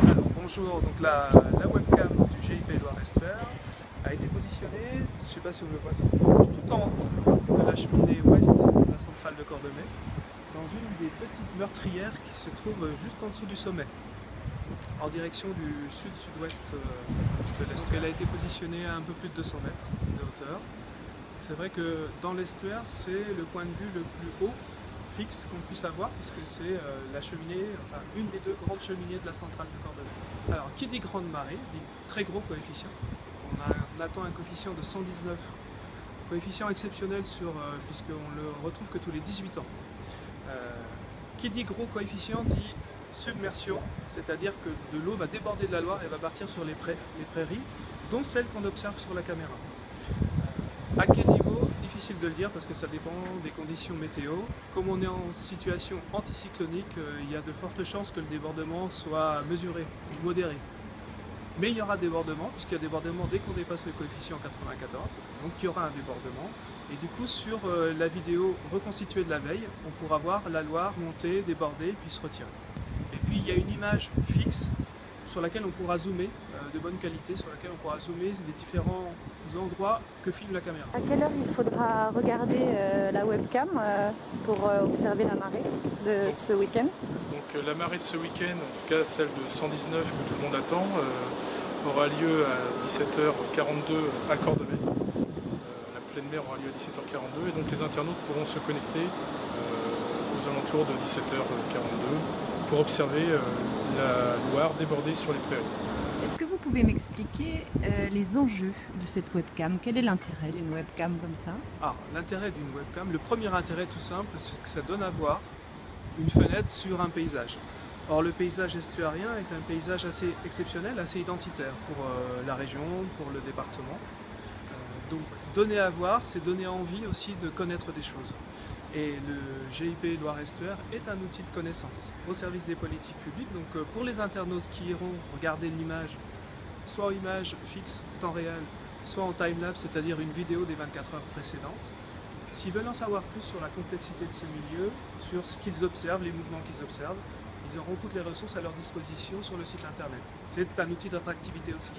Alors, bonjour, donc la webcam du GIP Loire-Est-Fer a été positionnée, je ne sais pas si vous le voyez, tout en haut de la cheminée ouest de la centrale de Cordemais, dans une des petites meurtrières qui se trouve juste en dessous du sommet, en direction du sud-sud-ouest de l'estuaire. Elle a été positionnée à un peu plus de 200 mètres de hauteur. C'est vrai que dans l'estuaire, c'est le point de vue le plus haut fixe qu'on puisse avoir, puisque c'est la cheminée, enfin une des deux grandes cheminées de la centrale de Cordemais. Alors, qui dit grande marée, dit très gros coefficient. On attend un coefficient de 119, coefficient exceptionnel puisqu'on le retrouve que tous les 18 ans. Qui dit gros coefficient dit submersion, c'est-à-dire que de l'eau va déborder de la Loire et va partir sur les prairies, dont celles qu'on observe sur la caméra. À quel niveau? Difficile de le dire parce que ça dépend des conditions météo. Comme on est en situation anticyclonique, il y a de fortes chances que le débordement soit mesuré, modéré. Mais il y aura débordement, puisqu'il y a débordement dès qu'on dépasse le coefficient 94, donc il y aura un débordement. Et du coup, sur la vidéo reconstituée de la veille, on pourra voir la Loire monter, déborder, puis se retirer. Et puis il y a une image fixe sur laquelle on pourra zoomer, de bonne qualité, sur laquelle on pourra zoomer les différents endroits que filme la caméra. À quelle heure il faudra regarder la webcam pour observer la marée de ce week-end? Donc la marée de ce week-end, en tout cas celle de 119 que tout le monde attend, aura lieu à 17h42 à Cordemais. La pleine mer aura lieu à 17h42 et donc les internautes pourront se connecter aux alentours de 17h42 pour observer la Loire déborder sur les prairies. Est-ce que vous pouvez m'expliquer les enjeux de cette webcam? Quel est l'intérêt d'une webcam comme ça? L'intérêt d'une webcam, le premier intérêt tout simple, c'est que ça donne à voir une fenêtre sur un paysage. Or le paysage estuarien est un paysage assez exceptionnel, assez identitaire pour la région, pour le département. Donc donner à voir, c'est donner envie aussi de connaître des choses. Et le GIP Loire-Estuaire est un outil de connaissance au service des politiques publiques. Donc pour les internautes qui iront regarder l'image, soit en image fixe, temps réel, soit en time-lapse, c'est-à-dire une vidéo des 24 heures précédentes, s'ils veulent en savoir plus sur la complexité de ce milieu, sur ce qu'ils observent, les mouvements qu'ils observent, ils auront toutes les ressources à leur disposition sur le site internet. C'est un outil d'attractivité aussi.